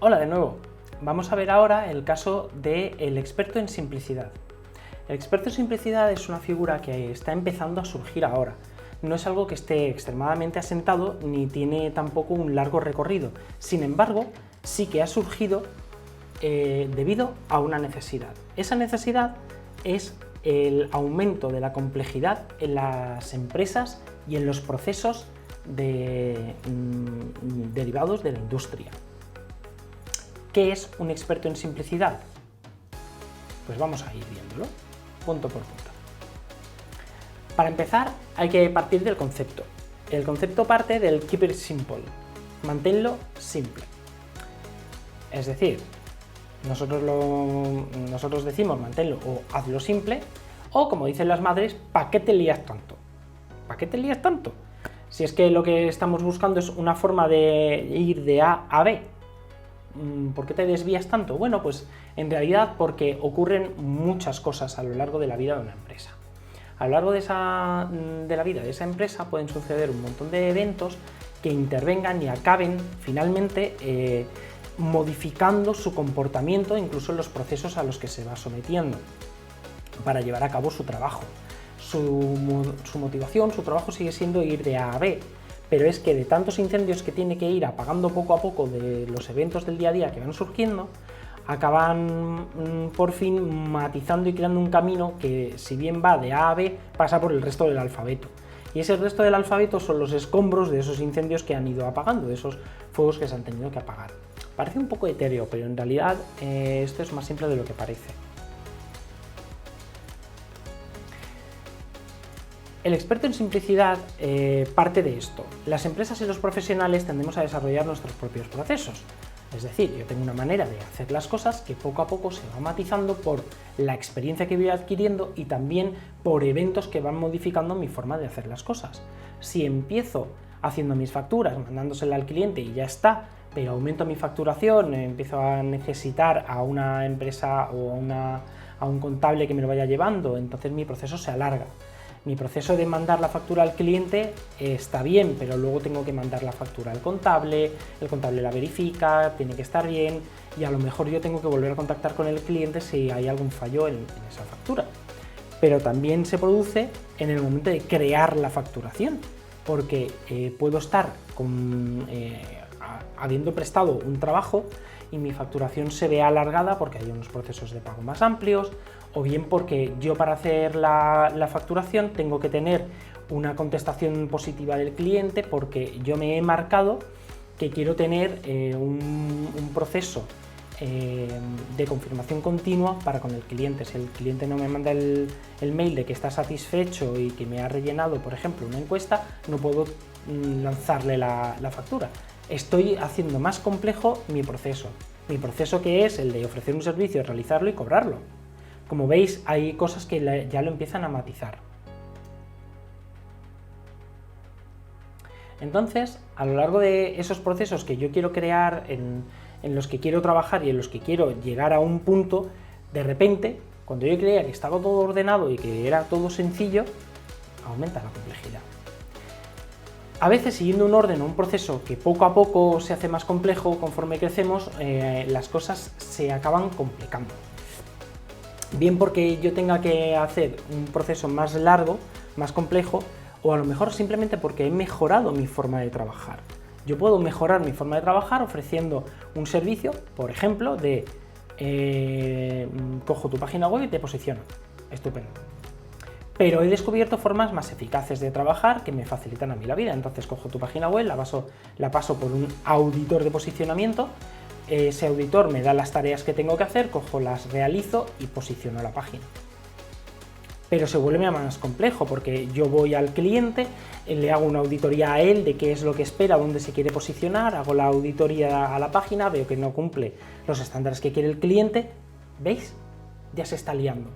Hola de nuevo. Vamos a ver ahora el caso del experto en simplicidad. El experto en simplicidad es una figura que está empezando a surgir ahora. No es algo que esté extremadamente asentado ni tiene tampoco un largo recorrido. Sin embargo, sí que ha surgido debido a una necesidad. Esa necesidad es el aumento de la complejidad en las empresas y en los procesos derivados de la industria. ¿Qué es un experto en simplicidad? Pues vamos a ir viéndolo, punto por punto. Para empezar, hay que partir del concepto. El concepto parte del keep it simple, manténlo simple. Es decir, nosotros decimos manténlo o hazlo simple, o como dicen las madres, ¿para qué te lías tanto? ¿Para qué te lías tanto? Si es que lo que estamos buscando es una forma de ir de A a B. ¿Por qué te desvías tanto? Bueno, pues en realidad porque ocurren muchas cosas a lo largo de la vida de una empresa. A lo largo de la vida de esa empresa pueden suceder un montón de eventos que intervengan y acaben finalmente modificando su comportamiento, incluso en los procesos a los que se va sometiendo para llevar a cabo su trabajo. Su motivación, su trabajo sigue siendo ir de A a B, pero es que de tantos incendios que tiene que ir apagando poco a poco de los eventos del día a día que van surgiendo, acaban por fin matizando y creando un camino que, si bien va de A a B, pasa por el resto del alfabeto. Y ese resto del alfabeto son los escombros de esos incendios que han ido apagando, de esos fuegos que se han tenido que apagar. Parece un poco etéreo, pero en realidad esto es más simple de lo que parece. El experto en simplicidad parte de esto. Las empresas y los profesionales tendemos a desarrollar nuestros propios procesos. Es decir, yo tengo una manera de hacer las cosas que poco a poco se va matizando por la experiencia que voy adquiriendo y también por eventos que van modificando mi forma de hacer las cosas. Si empiezo haciendo mis facturas, mandándoselas al cliente y ya está, pero aumento mi facturación, empiezo a necesitar a una empresa o a un contable que me lo vaya llevando, entonces mi proceso se alarga. Mi proceso de mandar la factura al cliente está bien, pero luego tengo que mandar la factura al contable, el contable la verifica, tiene que estar bien y a lo mejor yo tengo que volver a contactar con el cliente si hay algún fallo en esa factura. Pero también se produce en el momento de crear la facturación, porque puedo estar habiendo prestado un trabajo y mi facturación se ve alargada porque hay unos procesos de pago más amplios, o bien porque yo para hacer la facturación tengo que tener una contestación positiva del cliente porque yo me he marcado que quiero tener un proceso de confirmación continua para con el cliente. Si el cliente no me manda el mail de que está satisfecho y que me ha rellenado, por ejemplo, una encuesta, no puedo lanzarle la factura. Estoy haciendo más complejo mi proceso que es el de ofrecer un servicio, realizarlo y cobrarlo. Como veis, hay cosas que ya lo empiezan a matizar. Entonces, a lo largo de esos procesos que yo quiero crear, en los que quiero trabajar y en los que quiero llegar a un punto, de repente, cuando yo creía que estaba todo ordenado y que era todo sencillo, aumenta la complejidad. A veces, siguiendo un orden o un proceso que poco a poco se hace más complejo conforme crecemos, las cosas se acaban complicando. Bien porque yo tenga que hacer un proceso más largo, más complejo, o a lo mejor simplemente porque he mejorado mi forma de trabajar. Yo puedo mejorar mi forma de trabajar ofreciendo un servicio, por ejemplo, de cojo tu página web y te posiciono. Estupendo. Pero he descubierto formas más eficaces de trabajar que me facilitan a mí la vida. Entonces cojo tu página web, la paso por un auditor de posicionamiento, ese auditor me da las tareas que tengo que hacer, cojo, las realizo y posiciono la página. Pero se vuelve más complejo porque yo voy al cliente, le hago una auditoría a él de qué es lo que espera, dónde se quiere posicionar, hago la auditoría a la página, veo que no cumple los estándares que quiere el cliente. ¿Veis? Ya se está liando,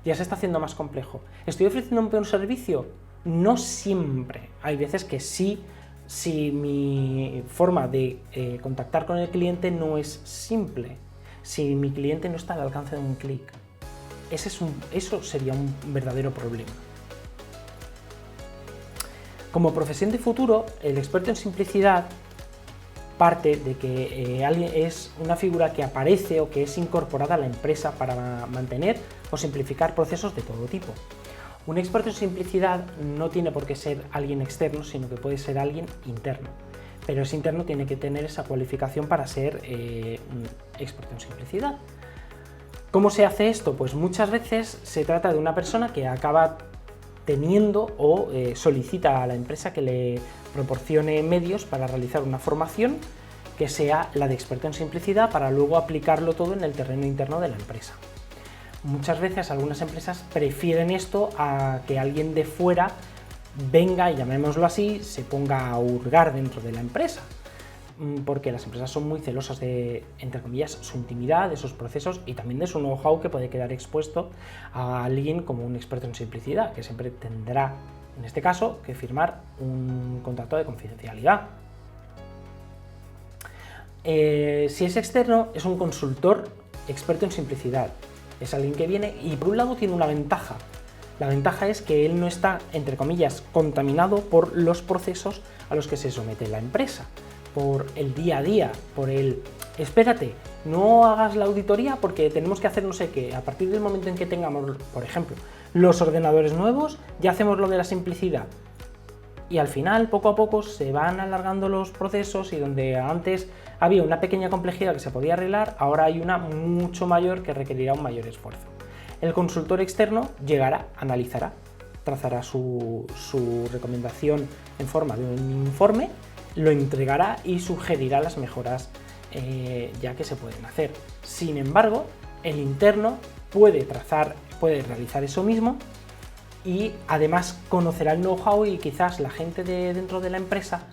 ya se está haciendo más complejo. ¿Estoy ofreciendo un peor servicio? No siempre. Hay veces que sí, si mi forma de contactar con el cliente no es simple, si mi cliente no está al alcance de un clic. Eso sería un verdadero problema. Como profesión de futuro, el experto en simplicidad parte de que alguien es una figura que aparece o que es incorporada a la empresa para mantener o simplificar procesos de todo tipo. Un experto en simplicidad no tiene por qué ser alguien externo, sino que puede ser alguien interno. Pero ese interno tiene que tener esa cualificación para ser un experto en simplicidad. ¿Cómo se hace esto? Pues muchas veces se trata de una persona que acaba teniendo o solicita a la empresa que le proporcione medios para realizar una formación que sea la de experto en simplicidad para luego aplicarlo todo en el terreno interno de la empresa. Muchas veces algunas empresas prefieren esto a que alguien de fuera venga, y llamémoslo así, se ponga a hurgar dentro de la empresa, porque las empresas son muy celosas de, entre comillas, su intimidad, de sus procesos y también de su know-how que puede quedar expuesto a alguien como un experto en simplicidad, que siempre tendrá, en este caso, que firmar un contrato de confidencialidad. Si es externo, es un consultor experto en simplicidad. Es alguien que viene y por un lado tiene una ventaja. La ventaja es que él no está, entre comillas, contaminado por los procesos a los que se somete la empresa, por el día a día, por el espérate, no hagas la auditoría porque tenemos que hacer no sé qué. A partir del momento en que tengamos, por ejemplo, los ordenadores nuevos, ya hacemos lo de la simplicidad. Y al final, poco a poco, se van alargando los procesos y donde antes había una pequeña complejidad que se podía arreglar, ahora hay una mucho mayor que requerirá un mayor esfuerzo. El consultor externo llegará, analizará, trazará su recomendación en forma de un informe, lo entregará y sugerirá las mejoras ya que se pueden hacer. Sin embargo, el interno puede realizar eso mismo y además conocerá el know-how y quizás la gente de dentro de la empresa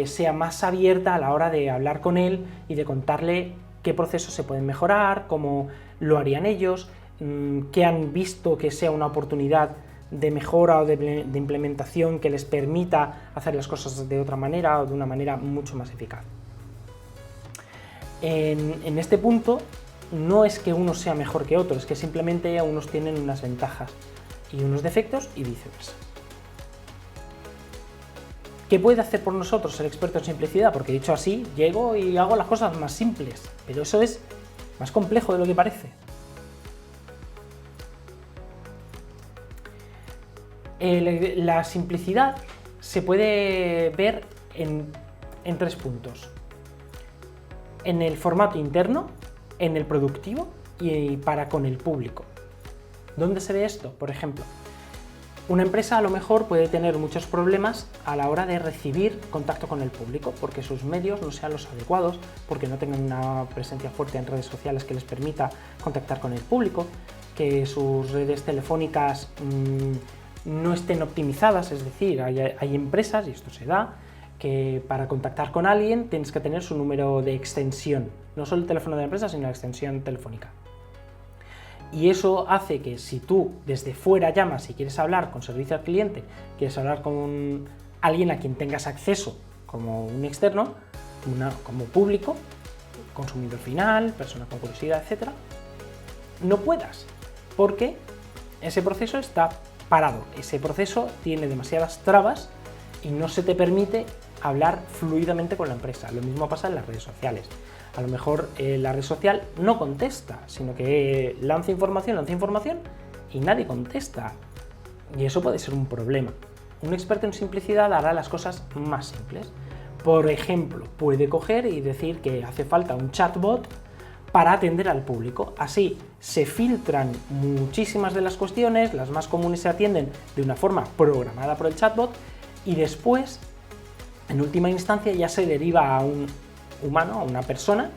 sea más abierta a la hora de hablar con él y de contarle qué procesos se pueden mejorar, cómo lo harían ellos, qué han visto que sea una oportunidad de mejora o de implementación que les permita hacer las cosas de otra manera o de una manera mucho más eficaz. En este punto no es que uno sea mejor que otro, es que simplemente unos tienen unas ventajas y unos defectos y viceversa. ¿Qué puede hacer por nosotros el experto en simplicidad? Porque dicho así, llego y hago las cosas más simples, pero eso es más complejo de lo que parece. La simplicidad se puede ver en 3 puntos. En el formato interno, en el productivo y para con el público. ¿Dónde se ve esto? Por ejemplo, una empresa a lo mejor puede tener muchos problemas a la hora de recibir contacto con el público, porque sus medios no sean los adecuados, porque no tengan una presencia fuerte en redes sociales que les permita contactar con el público, que sus redes telefónicas no estén optimizadas, es decir, hay empresas, y esto se da, que para contactar con alguien tienes que tener su número de extensión, no solo el teléfono de la empresa, sino la extensión telefónica. Y eso hace que si tú desde fuera llamas y quieres hablar con servicio al cliente, quieres hablar con alguien a quien tengas acceso como un externo, como público, consumidor final, persona con curiosidad, etc., no puedas, porque ese proceso está parado, ese proceso tiene demasiadas trabas y no se te permite hablar fluidamente con la empresa. Lo mismo pasa en las redes sociales. A lo mejor la red social no contesta, sino que lanza información y nadie contesta. Y eso puede ser un problema. Un experto en simplicidad hará las cosas más simples. Por ejemplo, puede coger y decir que hace falta un chatbot para atender al público. Así se filtran muchísimas de las cuestiones, las más comunes se atienden de una forma programada por el chatbot y después, en última instancia, ya se deriva a un humano, a una persona,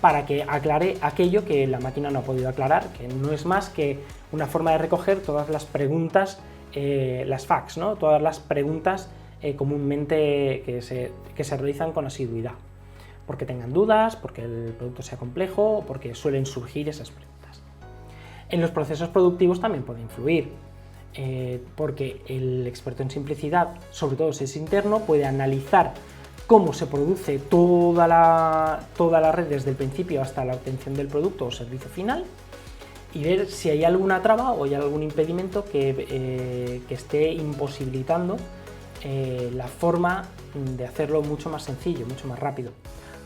para que aclare aquello que la máquina no ha podido aclarar, que no es más que una forma de recoger todas las preguntas, las facts, ¿no? Todas las preguntas comúnmente que se realizan con asiduidad, porque tengan dudas, porque el producto sea complejo, o porque suelen surgir esas preguntas. En los procesos productivos también puede influir, porque el experto en simplicidad, sobre todo si es interno, puede analizar cómo se produce toda la red desde el principio hasta la obtención del producto o servicio final y ver si hay alguna traba o hay algún impedimento que esté imposibilitando la forma de hacerlo mucho más sencillo, mucho más rápido.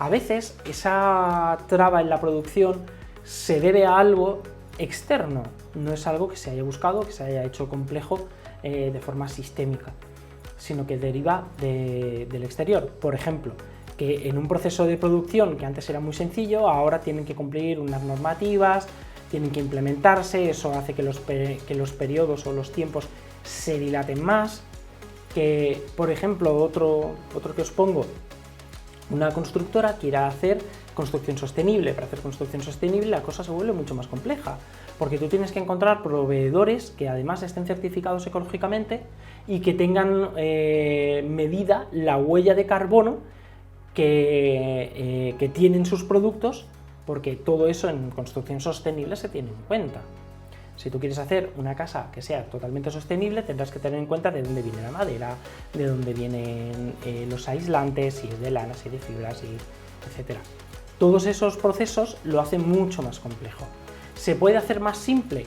A veces esa traba en la producción se debe a algo externo, no es algo que se haya buscado, que se haya hecho complejo de forma sistémica, sino que deriva del exterior. Por ejemplo, que en un proceso de producción que antes era muy sencillo, ahora tienen que cumplir unas normativas, tienen que implementarse, eso hace que los periodos o los tiempos se dilaten más. Que, por ejemplo, otro que os pongo, una constructora quiera hacer construcción sostenible. Para hacer construcción sostenible la cosa se vuelve mucho más compleja, porque tú tienes que encontrar proveedores que además estén certificados ecológicamente y que tengan medida la huella de carbono que tienen sus productos, porque todo eso en construcción sostenible se tiene en cuenta. Si tú quieres hacer una casa que sea totalmente sostenible, tendrás que tener en cuenta de dónde viene la madera, de dónde vienen los aislantes, si es de lana, si es de fibras, etc. Todos esos procesos lo hacen mucho más complejo. ¿Se puede hacer más simple?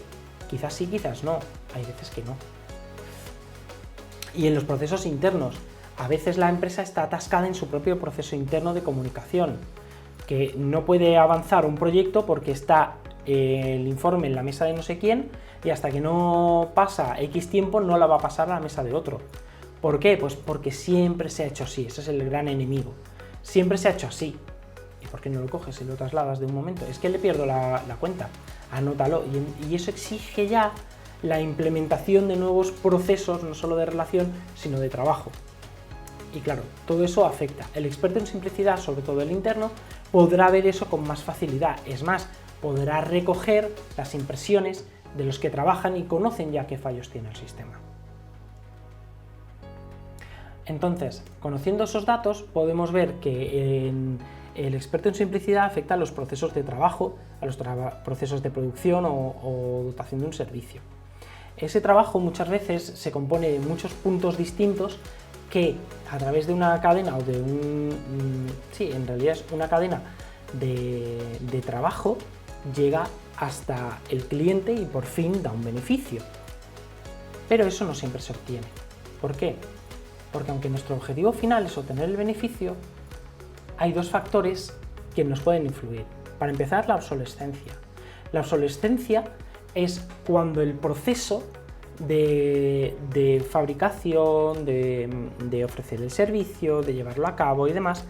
Quizás sí, quizás no. Hay veces que no. Y en los procesos internos, a veces la empresa está atascada en su propio proceso interno de comunicación, que no puede avanzar un proyecto porque está el informe en la mesa de no sé quién y hasta que no pasa X tiempo no la va a pasar a la mesa de otro. ¿Por qué? Pues porque siempre se ha hecho así, ese es el gran enemigo. Siempre se ha hecho así. ¿Y por qué no lo coges y lo trasladas de un momento? Es que le pierdo la cuenta. Anótalo. Y eso exige ya la implementación de nuevos procesos, no solo de relación, sino de trabajo. Y claro, todo eso afecta. El experto en simplicidad, sobre todo el interno, podrá ver eso con más facilidad. Es más, podrá recoger las impresiones de los que trabajan y conocen ya qué fallos tiene el sistema. Entonces, conociendo esos datos, podemos ver que el experto en simplicidad afecta a los procesos de trabajo, a los procesos de producción o dotación de un servicio. Ese trabajo muchas veces se compone de muchos puntos distintos que a través de una cadena o de en realidad es una cadena de trabajo, llega hasta el cliente y por fin da un beneficio. Pero eso no siempre se obtiene. ¿Por qué? Porque aunque nuestro objetivo final es obtener el beneficio, hay dos factores que nos pueden influir. Para empezar, la obsolescencia. La obsolescencia es cuando el proceso de fabricación, de ofrecer el servicio, de llevarlo a cabo y demás,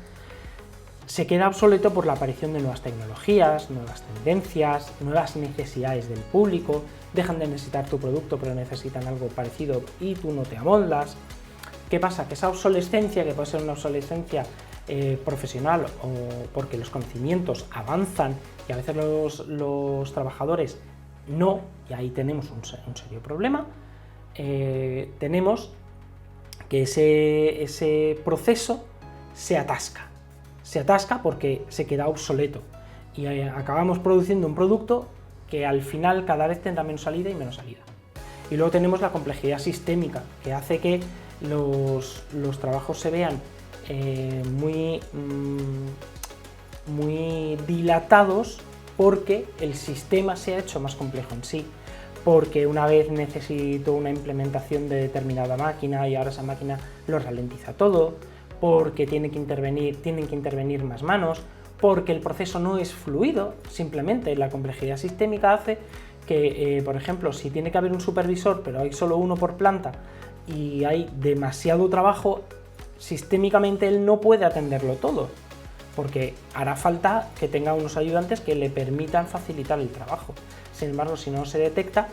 se queda obsoleto por la aparición de nuevas tecnologías, nuevas tendencias, nuevas necesidades del público, dejan de necesitar tu producto pero necesitan algo parecido y tú no te amoldas. ¿Qué pasa? Que esa obsolescencia, que puede ser una obsolescencia profesional o porque los conocimientos avanzan y a veces los trabajadores no, y ahí tenemos un serio problema, tenemos que ese proceso se atasca. Se atasca porque se queda obsoleto y acabamos produciendo un producto que al final cada vez tendrá menos salida y menos salida. Y luego tenemos la complejidad sistémica, que hace que los trabajos se vean muy dilatados porque el sistema se ha hecho más complejo en sí, porque una vez necesito una implementación de determinada máquina y ahora esa máquina lo ralentiza todo, porque tienen que intervenir más manos, porque el proceso no es fluido, simplemente la complejidad sistémica hace que, por ejemplo, si tiene que haber un supervisor pero hay solo uno por planta y hay demasiado trabajo, sistémicamente él no puede atenderlo todo, porque hará falta que tenga unos ayudantes que le permitan facilitar el trabajo. Sin embargo, si no se detecta,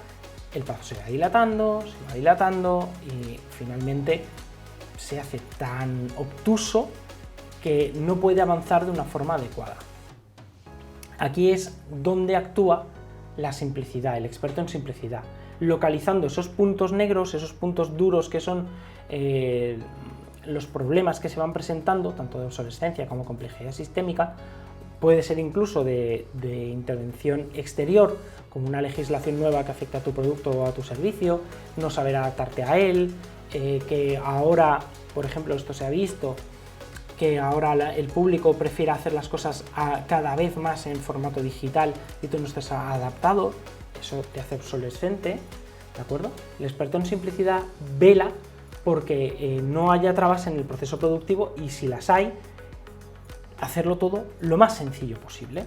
el plazo se va dilatando y finalmente se hace tan obtuso que no puede avanzar de una forma adecuada. Aquí es donde actúa la simplicidad, el experto en simplicidad, localizando esos puntos negros, esos puntos duros que son los problemas que se van presentando, tanto de obsolescencia como complejidad sistémica. Puede ser incluso de intervención exterior, como una legislación nueva que afecta a tu producto o a tu servicio, no saber adaptarte a él, que ahora, por ejemplo, esto se ha visto, que ahora el público prefiere hacer las cosas cada vez más en formato digital y tú no estés adaptado, eso te hace obsolescente, ¿de acuerdo? El experto en simplicidad vela porque no haya trabas en el proceso productivo y si las hay, hacerlo todo lo más sencillo posible.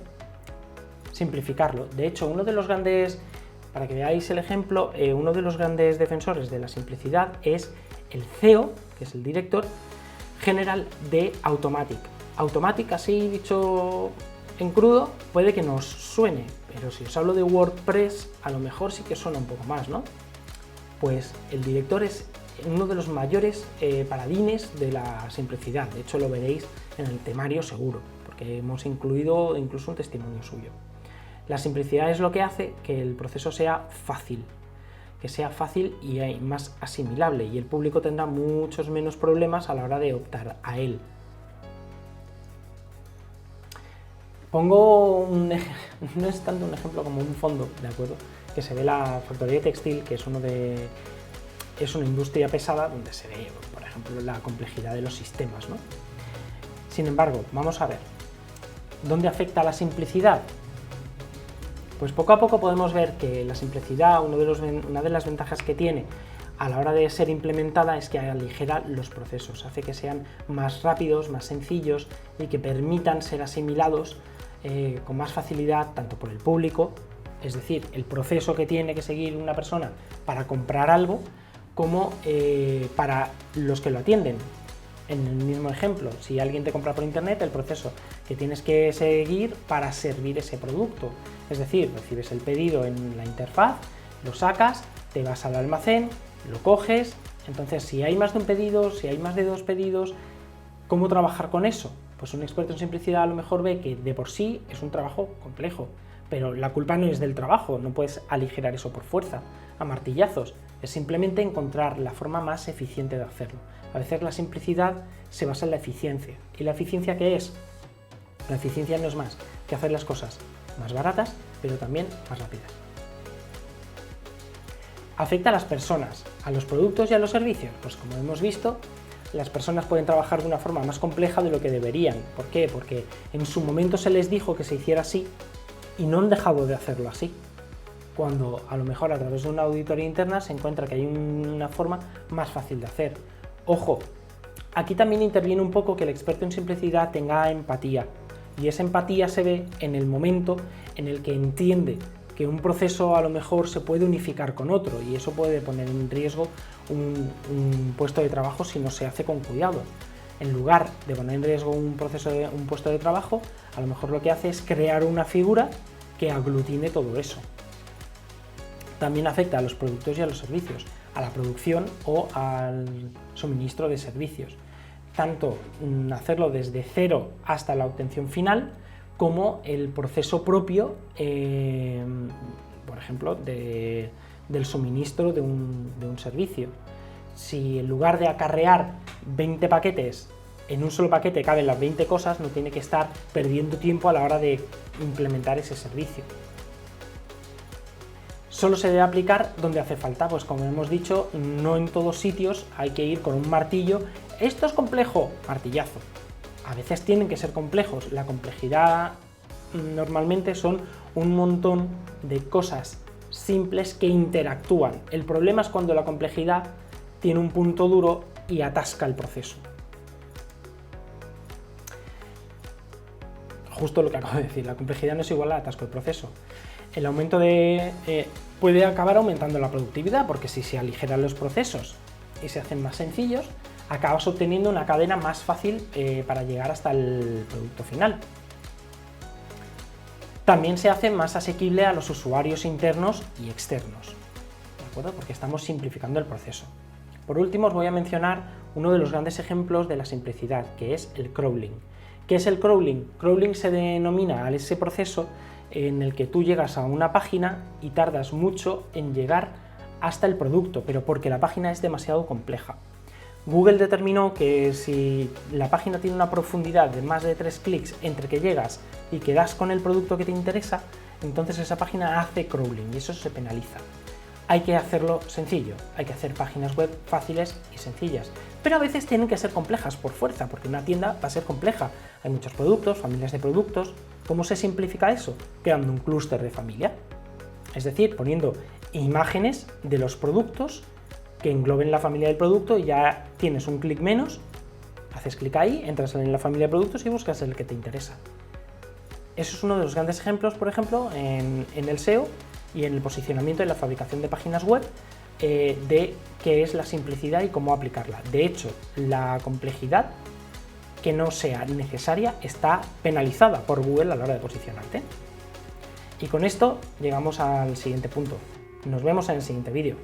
Simplificarlo. De hecho, uno de los grandes, para que veáis el ejemplo, uno de los grandes defensores de la simplicidad es el CEO, que es el director general de Automattic. Automattic, así dicho en crudo, puede que nos suene, pero si os hablo de WordPress, a lo mejor sí que suena un poco más, ¿no? Pues el director es uno de los mayores paladines de la simplicidad. De hecho, lo veréis en el temario seguro, porque hemos incluido incluso un testimonio suyo. La simplicidad es lo que hace que el proceso sea fácil, y más asimilable, y el público tendrá muchos menos problemas a la hora de optar a él. Pongo no es tanto un ejemplo como un fondo, ¿de acuerdo? Que se ve la factoría textil, que es una industria pesada donde se ve, por ejemplo, la complejidad de los sistemas, ¿no? Sin embargo, vamos a ver, ¿dónde afecta la simplicidad? Pues poco a poco podemos ver que la simplicidad, una de las ventajas que tiene a la hora de ser implementada es que aligera los procesos, hace que sean más rápidos, más sencillos y que permitan ser asimilados con más facilidad tanto por el público, es decir, el proceso que tiene que seguir una persona para comprar algo, como para los que lo atienden. En el mismo ejemplo, si alguien te compra por internet, el proceso que tienes que seguir para servir ese producto. Es decir, recibes el pedido en la interfaz, lo sacas, te vas al almacén, lo coges. Entonces, si hay más de un pedido, si hay más de 2 pedidos, ¿cómo trabajar con eso? Pues un experto en simplicidad a lo mejor ve que de por sí es un trabajo complejo, pero la culpa no es del trabajo, no puedes aligerar eso por fuerza, a martillazos. Es simplemente encontrar la forma más eficiente de hacerlo. A veces la simplicidad se basa en la eficiencia. ¿Y la eficiencia qué es? La eficiencia no es más que hacer las cosas más baratas, pero también más rápidas. ¿Afecta a las personas, a los productos y a los servicios? Pues como hemos visto, las personas pueden trabajar de una forma más compleja de lo que deberían. ¿Por qué? Porque en su momento se les dijo que se hiciera así y no han dejado de hacerlo así. Cuando a lo mejor a través de una auditoría interna se encuentra que hay una forma más fácil de hacer. Ojo, aquí también interviene un poco que el experto en simplicidad tenga empatía, y esa empatía se ve en el momento en el que entiende que un proceso a lo mejor se puede unificar con otro, y eso puede poner en riesgo un puesto de trabajo si no se hace con cuidado. En lugar de poner en riesgo un puesto de trabajo, a lo mejor lo que hace es crear una figura que aglutine todo eso. También afecta a los productos y a los servicios, a la producción o al suministro de servicios. Tanto hacerlo desde cero hasta la obtención final, como el proceso propio, por ejemplo, del suministro de un servicio. Si en lugar de acarrear 20 paquetes, en un solo paquete caben las 20 cosas, no tiene que estar perdiendo tiempo a la hora de implementar ese servicio. Solo se debe aplicar donde hace falta, pues como hemos dicho, no en todos sitios hay que ir con un martillo. Esto es complejo, martillazo. A veces tienen que ser complejos. La complejidad normalmente son un montón de cosas simples que interactúan. El problema es cuando la complejidad tiene un punto duro y atasca el proceso. Justo lo que acabo de decir, la complejidad no es igual al atasco del proceso. El aumento puede acabar aumentando la productividad, porque si se aligeran los procesos y se hacen más sencillos, acabas obteniendo una cadena más fácil para llegar hasta el producto final. También se hace más asequible a los usuarios internos y externos, ¿de acuerdo? Porque estamos simplificando el proceso. Por último, os voy a mencionar uno de los grandes ejemplos de la simplicidad, que es el crawling. ¿Qué es el crawling? Crawling se denomina a ese proceso en el que tú llegas a una página y tardas mucho en llegar hasta el producto, pero porque la página es demasiado compleja. Google determinó que si la página tiene una profundidad de más de 3 clics entre que llegas y que das con el producto que te interesa, entonces esa página hace crawling y eso se penaliza. Hay que hacerlo sencillo, hay que hacer páginas web fáciles y sencillas, pero a veces tienen que ser complejas por fuerza, porque una tienda va a ser compleja. Hay muchos productos, familias de productos. ¿Cómo se simplifica eso? Creando un clúster de familia, es decir, poniendo imágenes de los productos que engloben la familia del producto, y ya tienes un clic menos Haces clic ahí, entras en la familia de productos y buscas el que te interesa. Eso es uno de los grandes ejemplos, por ejemplo, en el SEO y en el posicionamiento y la fabricación de páginas web, de qué es la simplicidad y cómo aplicarla. De hecho, la complejidad que no sea necesaria está penalizada por Google a la hora de posicionarte. Y con esto llegamos al siguiente punto. Nos vemos en el siguiente vídeo.